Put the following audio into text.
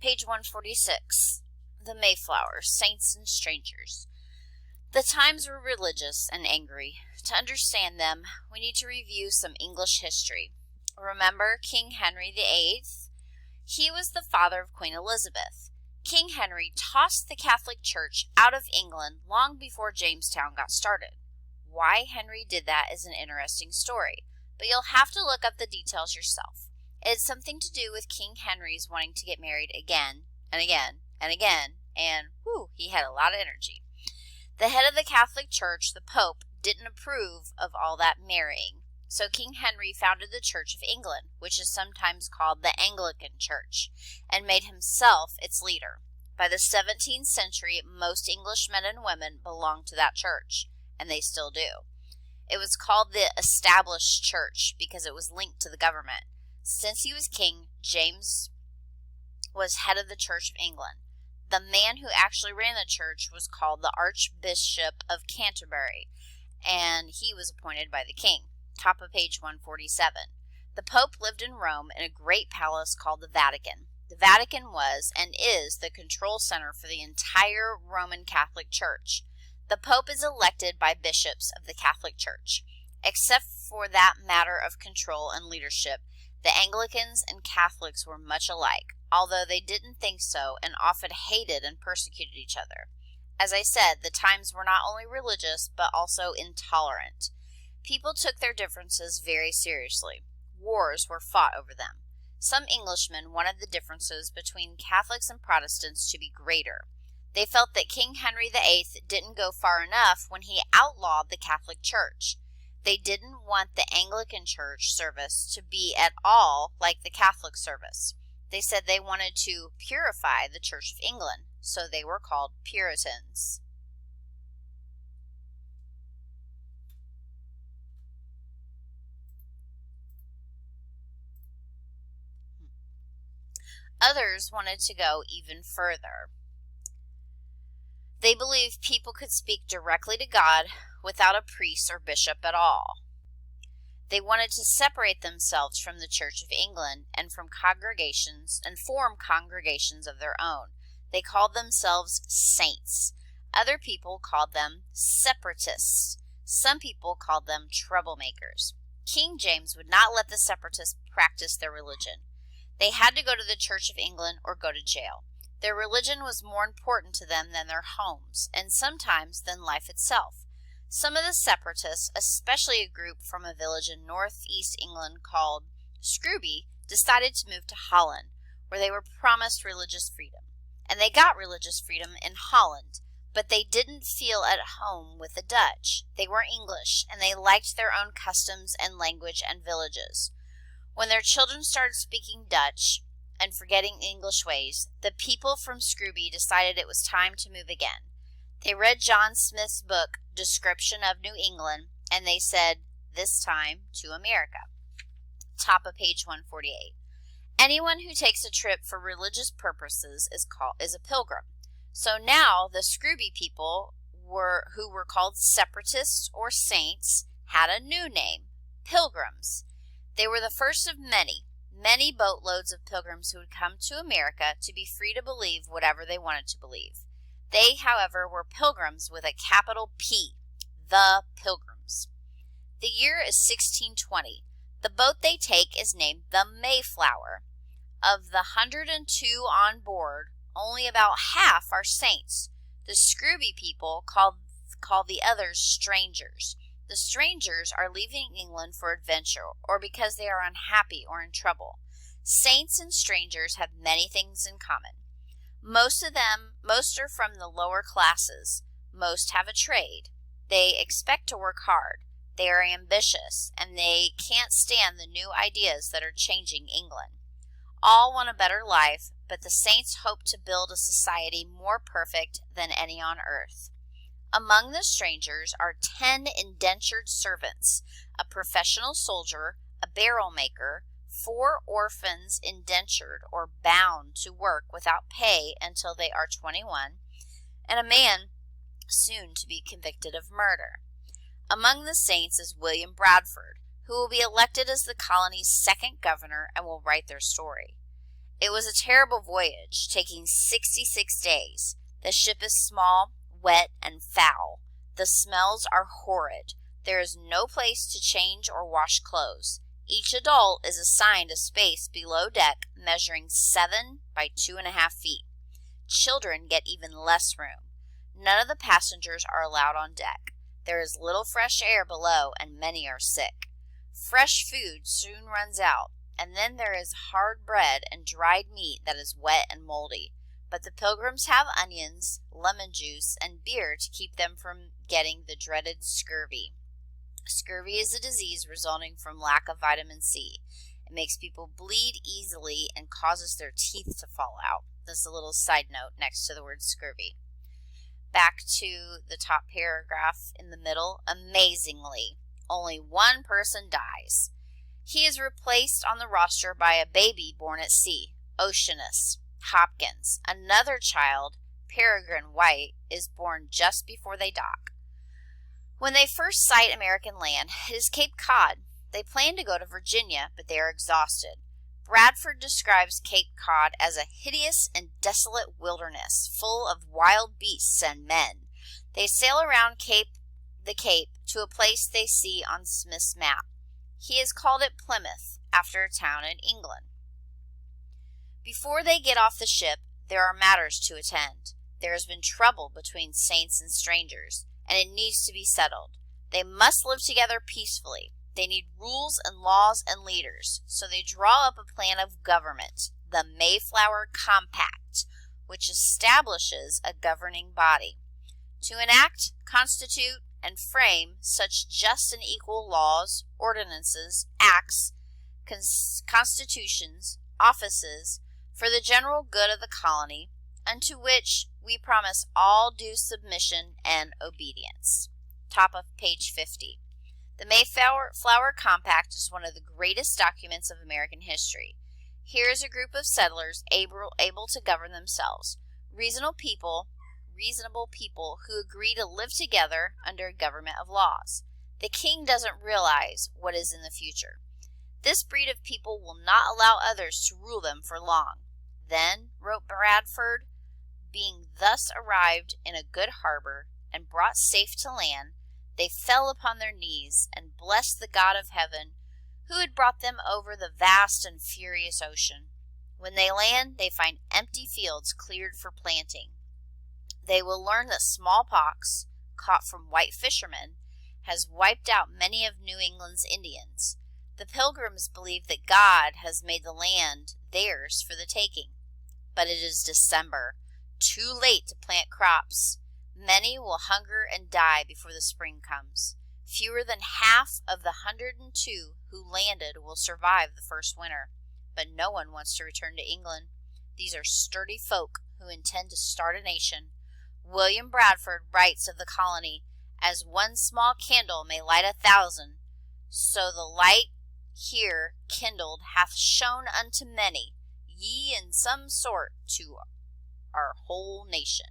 Page 146. The Mayflowers, Saints and Strangers. The times were religious and angry. To understand them, we need to review some English history. Remember King Henry VIII? He was the father of Queen Elizabeth. King Henry tossed the Catholic Church out of England long before Jamestown got started. Why Henry did that is an interesting story, but you'll have to look up the details yourself. It had something to do with King Henry's wanting to get married again and again and again, and he had a lot of energy. The head of the Catholic Church, the Pope, didn't approve of all that marrying, so King Henry founded the Church of England, which is sometimes called the Anglican Church, and made himself its leader. By the 17th century, most English men and women belonged to that church, and they still do. It was called the Established Church because it was linked to the government. Since he was king, James was head of the Church of England. The man who actually ran the church was called the Archbishop of Canterbury, and he was appointed by the king. Top of page 147. The Pope lived in Rome in a great palace called the Vatican. The Vatican was and is the control center for the entire Roman Catholic Church. The Pope is elected by bishops of the Catholic Church. Except for that matter of control and leadership, the Anglicans and Catholics were much alike, although they didn't think so and often hated and persecuted each other. As I said, the times were not only religious, but also intolerant. People took their differences very seriously. Wars were fought over them. Some Englishmen wanted the differences between Catholics and Protestants to be greater. They felt that King Henry VIII didn't go far enough when he outlawed the Catholic Church. They didn't want the Anglican Church service to be at all like the Catholic service. They said they wanted to purify the Church of England, so they were called Puritans. Others wanted to go even further. They believed people could speak directly to God without a priest or bishop at all. They wanted to separate themselves from the Church of England and from congregations and form congregations of their own. They called themselves saints. Other people called them separatists. Some people called them troublemakers. King James would not let the separatists practice their religion. They had to go to the Church of England or go to jail. Their religion was more important to them than their homes, and sometimes than life itself. Some of the separatists, especially a group from a village in northeast England called Scrooby, decided to move to Holland, where they were promised religious freedom. And they got religious freedom in Holland, but they didn't feel at home with the Dutch. They were English, and they liked their own customs and language and villages. When their children started speaking Dutch and forgetting English ways, the people from Scrooby decided it was time to move again. They read John Smith's book, Description of New England, and they said, this time to America. Top of page 148. Anyone who takes a trip for religious purposes is a pilgrim. So now the Scrooby people, who were called separatists or saints, had a new name, pilgrims. They were the first of many boatloads of pilgrims who would come to America to be free to believe whatever they wanted to believe. They, however, were pilgrims with a capital P, the Pilgrims. The year is 1620. The boat they take is named the Mayflower. Of the 102 on board, only about half are saints. The Scrooby people call the others strangers. The strangers are leaving England for adventure or because they are unhappy or in trouble. Saints and strangers have many things in common. Most are from the lower classes. Most have a trade. They expect to work hard. They are ambitious, and they can't stand the new ideas that are changing England. All want a better life, but the saints hope to build a society more perfect than any on earth. Among the strangers are 10 indentured servants, a professional soldier, a barrel maker, 4 orphans indentured or bound to work without pay until they are 21, and a man soon to be convicted of murder. Among the saints is William Bradford, who will be elected as the colony's second governor and will write their story. It was a terrible voyage, taking 66 days. The ship is small, wet, and foul. The smells are horrid. There is no place to change or wash clothes. Each adult is assigned a space below deck measuring 7 by 2.5 feet. Children get even less room. None of the passengers are allowed on deck. There is little fresh air below, and many are sick. Fresh food soon runs out, and then there is hard bread and dried meat that is wet and moldy. But the pilgrims have onions, lemon juice, and beer to keep them from getting the dreaded scurvy. Scurvy is a disease resulting from lack of vitamin C. It makes people bleed easily and causes their teeth to fall out. That's a little side note next to the word scurvy. Back to the top paragraph in the middle. Amazingly, only one person dies. He is replaced on the roster by a baby born at sea, Oceanus Hopkins. Another child, Peregrine White, is born just before they dock. When they first sight American land, it is Cape Cod. They plan to go to Virginia, but they are exhausted. Bradford describes Cape Cod as a hideous and desolate wilderness, full of wild beasts and men. They sail around the Cape to a place they see on Smith's map. He has called it Plymouth, after a town in England. Before they get off the ship, there are matters to attend. There has been trouble between saints and strangers, and it needs to be settled. They must live together peacefully. They need rules and laws and leaders, so they draw up a plan of government, the Mayflower Compact, which establishes a governing body. To enact, constitute, and frame such just and equal laws, ordinances, acts, constitutions, offices, for the general good of the colony, unto which we promise all due submission and obedience. Top of page 50. The Mayflower Compact is one of the greatest documents of American history. Here is a group of settlers able to govern themselves, reasonable people who agree to live together under a government of laws. The king doesn't realize what is in the future. This breed of people will not allow others to rule them for long. Then, wrote Bradford, being thus arrived in a good harbor and brought safe to land, they fell upon their knees and blessed the God of heaven, who had brought them over the vast and furious ocean. When they land, they find empty fields cleared for planting. They will learn that smallpox, caught from white fishermen, has wiped out many of New England's Indians. The Pilgrims believe that God has made the land theirs for the taking. But it is December, too late to plant crops. Many will hunger and die before the spring comes. Fewer than half of the 102 who landed will survive the first winter. But no one wants to return to England. These are sturdy folk who intend to start a nation. William Bradford writes of the colony, as one small candle may light 1,000, so the light here kindled hath shone unto many, ye in some sort to our whole nation.